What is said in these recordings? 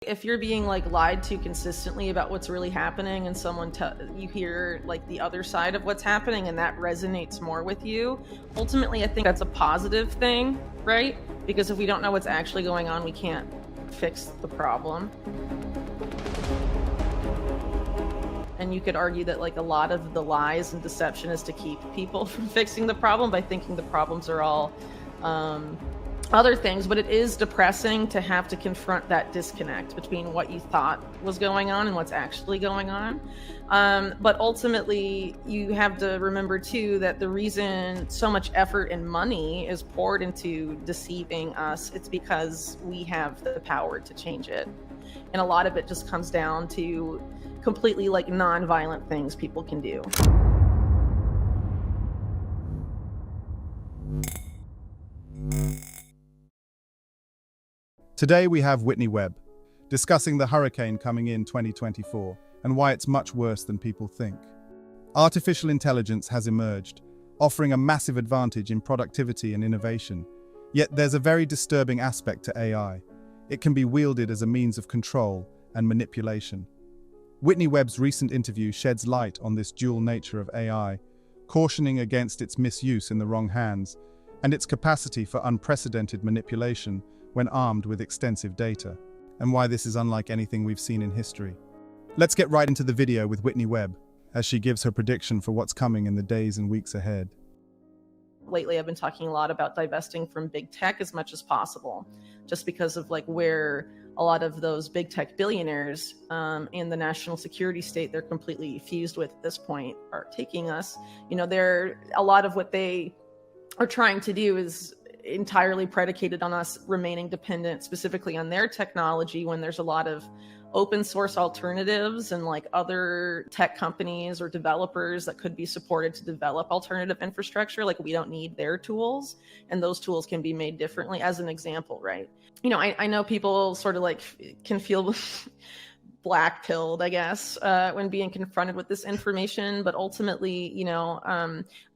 if you're being like lied to consistently about what's really happening, and you hear like the other side of what's happening and that resonates more with you, ultimately I think that's a positive thing, right? Because if we don't know what's actually going on, we can't fix the problem. And you could argue that like a lot of the lies and deception is to keep people from fixing the problem by thinking the problems are all other things. But it is depressing to have to confront that disconnect between what you thought was going on and what's actually going on. But ultimately, you have to remember too that the reason so much effort and money is poured into deceiving us, it's because we have the power to change it. And a lot of it just comes down to completely like non-violent things people can do. Today we have Whitney Webb, discussing the hurricane coming in 2024 and why it's much worse than people think. Artificial intelligence has emerged, offering a massive advantage in productivity and innovation. Yet there's a very disturbing aspect to AI. It can be wielded as a means of control and manipulation. Whitney Webb's recent interview sheds light on this dual nature of AI, cautioning against its misuse in the wrong hands and its capacity for unprecedented manipulation when armed with extensive data, and why this is unlike anything we've seen in history. Let's get right into the video with Whitney Webb, as she gives her prediction for what's coming in the days and weeks ahead. Lately, I've been talking a lot about divesting from big tech as much as possible, just because of like where a lot of those big tech billionaires in the national security state they're completely fused with at this point are taking us. You know, a lot of what they are trying to do is entirely predicated on us remaining dependent specifically on their technology, when there's a lot of open source alternatives and like other tech companies or developers that could be supported to develop alternative infrastructure. Like, we don't need their tools, and those tools can be made differently, as an example, right? You know, I know people sort of like can feel black pilled, I guess, when being confronted with this information. But ultimately, you know,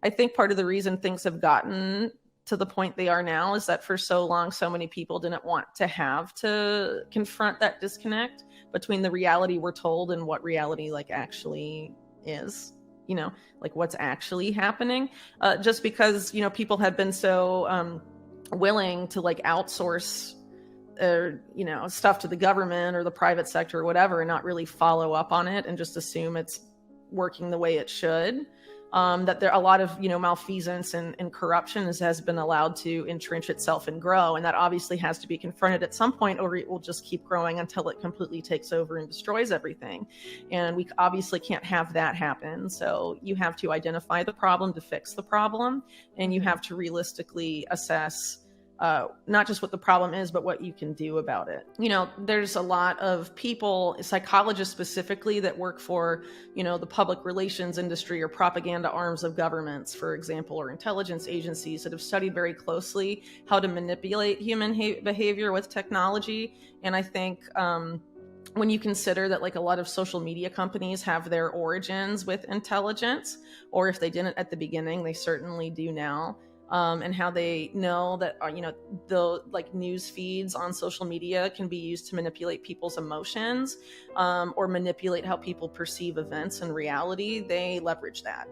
I think part of the reason things have gotten to the point they are now is that for so long, so many people didn't want to have to confront that disconnect between the reality we're told and what reality like actually is, you know, like what's actually happening. Just because, you know, people had been so willing to like outsource you know, stuff to the government or the private sector or whatever, and not really follow up on it and just assume it's working the way it should. That there a lot of, you know, malfeasance and corruption has been allowed to entrench itself and grow, and that obviously has to be confronted at some point, or it will just keep growing until it completely takes over and destroys everything. And we obviously can't have that happen. So you have to identify the problem to fix the problem, and you have to realistically assess not just what the problem is, but what you can do about it. You know, there's a lot of people, psychologists specifically, that work for, you know, the public relations industry or propaganda arms of governments, for example, or intelligence agencies, that have studied very closely how to manipulate human behavior with technology. And I think when you consider that like a lot of social media companies have their origins with intelligence, or if they didn't at the beginning, they certainly do now. And how they know that, you know, the like news feeds on social media can be used to manipulate people's emotions, or manipulate how people perceive events and reality. They leverage that.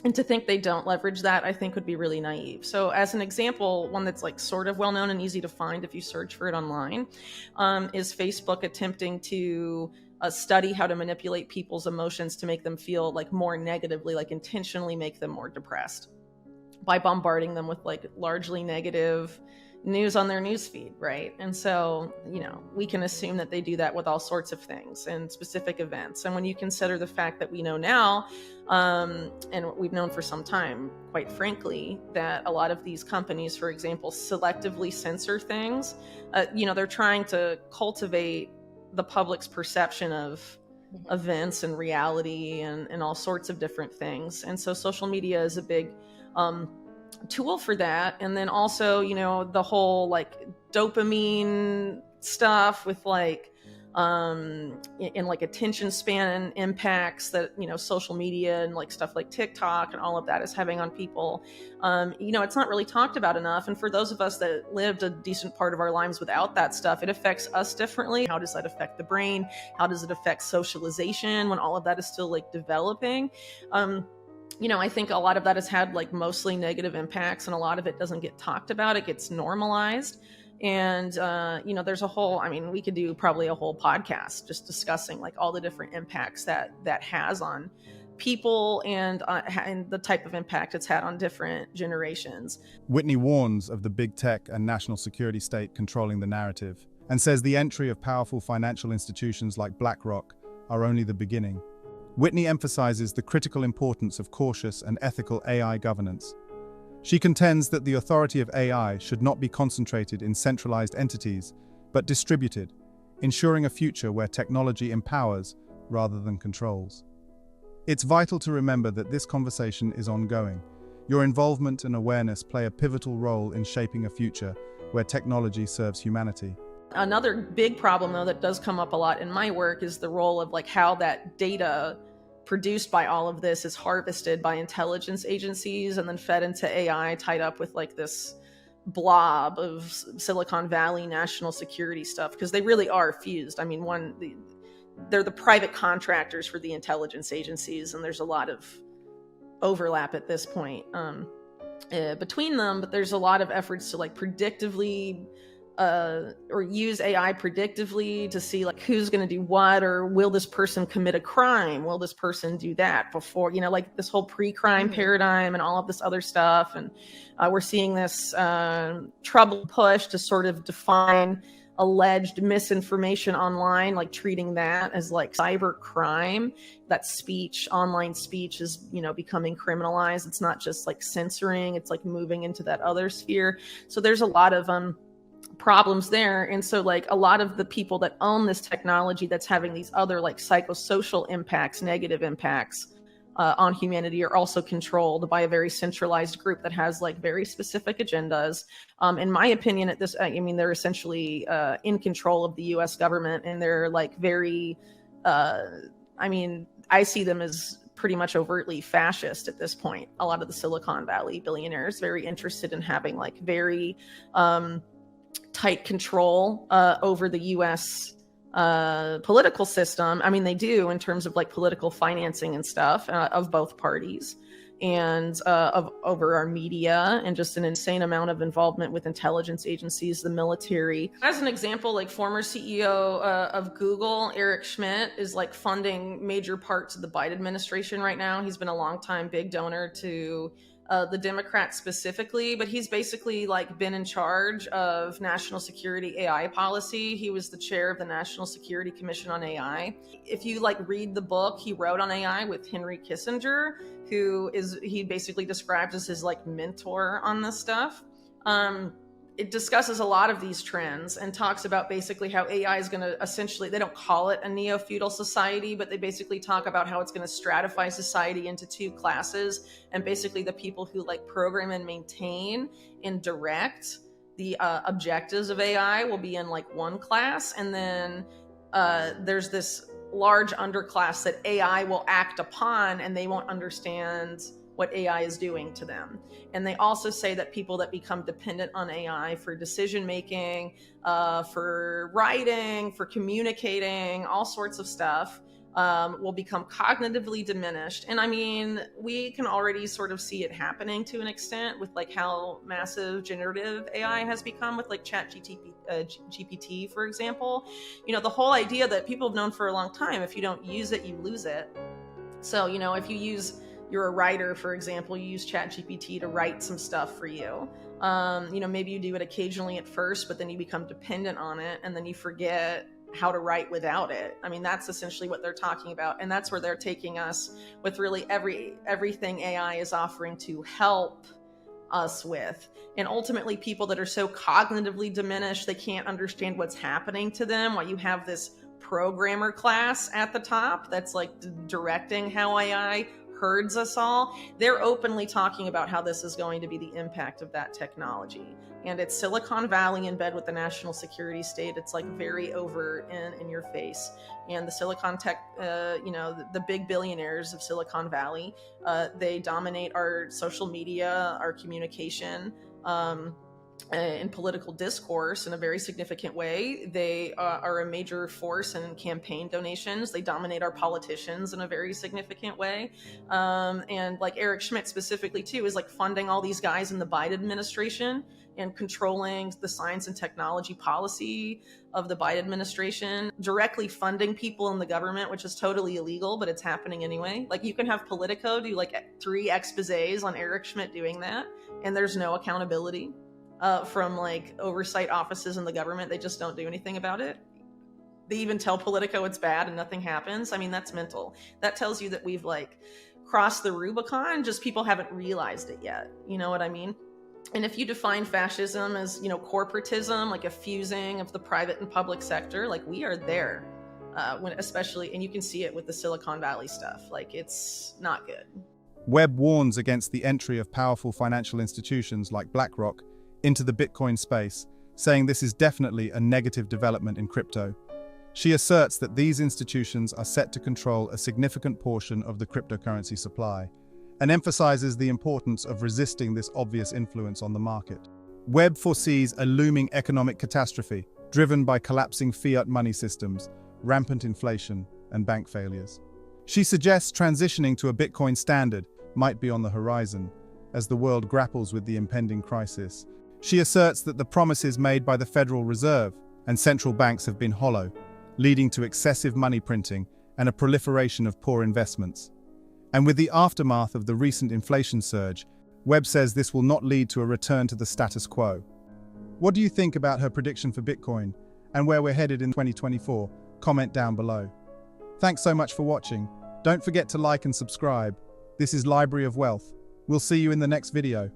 And to think they don't leverage that, I think would be really naive. So as an example, one that's like sort of well-known and easy to find if you search for it online, is Facebook attempting to study how to manipulate people's emotions to make them feel like more negatively, like intentionally make them more depressed, by bombarding them with like largely negative news on their news feed, right? And so, you know, we can assume that they do that with all sorts of things and specific events. And when you consider the fact that we know now, and we've known for some time, quite frankly, that a lot of these companies, for example, selectively censor things, you know, they're trying to cultivate the public's perception of events and reality and all sorts of different things. And so social media is a big tool for that. And then also, you know, the whole like dopamine stuff with like in like attention span impacts that, social media and like stuff like TikTok and all of that is having on people. It's not really talked about enough. And for those of us that lived a decent part of our lives without that stuff, it affects us differently. How does that affect the brain? How does it affect socialization when all of that is still like developing? I think a lot of that has had like mostly negative impacts, and a lot of it doesn't get talked about. It gets normalized. And, there's we could do probably a whole podcast just discussing like all the different impacts that has on people and the type of impact it's had on different generations. Whitney warns of the big tech and national security state controlling the narrative, and says the entry of powerful financial institutions like BlackRock are only the beginning. Whitney emphasizes the critical importance of cautious and ethical AI governance. She contends that the authority of AI should not be concentrated in centralized entities, but distributed, ensuring a future where technology empowers rather than controls. It's vital to remember that this conversation is ongoing. Your involvement and awareness play a pivotal role in shaping a future where technology serves humanity. Another big problem, though, that does come up a lot in my work is the role of like how that data produced by all of this is harvested by intelligence agencies and then fed into AI, tied up with like this blob of Silicon Valley national security stuff, because they really are fused. I mean, they're the private contractors for the intelligence agencies, and there's a lot of overlap at this point between them, but there's a lot of efforts to like predictively or use AI predictively to see like who's going to do what, or will this person commit a crime? Will this person do that before, like this whole pre-crime paradigm and all of this other stuff. And we're seeing this trouble push to sort of define alleged misinformation online, like treating that as like cyber crime. That speech, online speech is, becoming criminalized. It's not just like censoring, it's like moving into that other sphere. So there's a lot of problems there. And so like a lot of the people that own this technology that's having these other like psychosocial impacts, negative impacts on humanity, are also controlled by a very centralized group that has like very specific agendas. In my opinion, they're essentially in control of the US government, and they're like very, I see them as pretty much overtly fascist at this point. A lot of the Silicon Valley billionaires very interested in having like very tight control over the US political system. I mean, they do in terms of like political financing and stuff of both parties, and over our media, and just an insane amount of involvement with intelligence agencies, the military. As an example, like former CEO of Google, Eric Schmidt, is like funding major parts of the Biden administration right now. He's been a longtime big donor to the Democrats specifically, but he's basically like been in charge of national security AI policy. He was the chair of the National Security Commission on AI. If you like read the book he wrote on AI with Henry Kissinger, he basically describes as his like mentor on this stuff. It discusses a lot of these trends and talks about basically how AI is going to essentially, they don't call it a neo-feudal society, but they basically talk about how it's going to stratify society into two classes. And basically the people who like program and maintain and direct the objectives of AI will be in like one class. And then there's this large underclass that AI will act upon, and they won't understand what AI is doing to them. And they also say that people that become dependent on AI for decision making, for writing, for communicating, all sorts of stuff, will become cognitively diminished. And I mean, we can already sort of see it happening to an extent with like how massive generative AI has become with like GPT, for example. The whole idea that people have known for a long time, if you don't use it, you lose it. So, if you're a writer, for example, you use ChatGPT to write some stuff for you. Maybe you do it occasionally at first, but then you become dependent on it, and then you forget how to write without it. I mean, that's essentially what they're talking about. And that's where they're taking us with really everything AI is offering to help us with. And ultimately, people that are so cognitively diminished, they can't understand what's happening to them, while you have this programmer class at the top that's like directing how AI herds us all, they're openly talking about how this is going to be the impact of that technology. And it's Silicon Valley in bed with the national security state. It's like very over in your face. And the Silicon Tech, the big billionaires of Silicon Valley, they dominate our social media, our communication, in political discourse in a very significant way. They are a major force in campaign donations. They dominate our politicians in a very significant way. And like Eric Schmidt specifically too is like funding all these guys in the Biden administration and controlling the science and technology policy of the Biden administration, directly funding people in the government, which is totally illegal, but it's happening anyway. Like you can have Politico do like 3 exposés on Eric Schmidt doing that, and there's no accountability from like oversight offices in the government. They just don't do anything about it. They even tell Politico it's bad and nothing happens. I mean, that's mental. That tells you that we've like crossed the Rubicon, just people haven't realized it yet. You know what I mean? And if you define fascism as, corporatism, like a fusing of the private and public sector, like we are there, especially, and you can see it with the Silicon Valley stuff. Like it's not good. Webb warns against the entry of powerful financial institutions like BlackRock into the Bitcoin space, saying this is definitely a negative development in crypto. She asserts that these institutions are set to control a significant portion of the cryptocurrency supply, and emphasizes the importance of resisting this obvious influence on the market. Webb foresees a looming economic catastrophe, driven by collapsing fiat money systems, rampant inflation, and bank failures. She suggests transitioning to a Bitcoin standard might be on the horizon, as the world grapples with the impending crisis. She asserts that the promises made by the Federal Reserve and central banks have been hollow, leading to excessive money printing and a proliferation of poor investments. And with the aftermath of the recent inflation surge, Webb says this will not lead to a return to the status quo. What do you think about her prediction for Bitcoin and where we're headed in 2024? Comment down below. Thanks so much for watching. Don't forget to like and subscribe. This is Library of Wealth. We'll see you in the next video.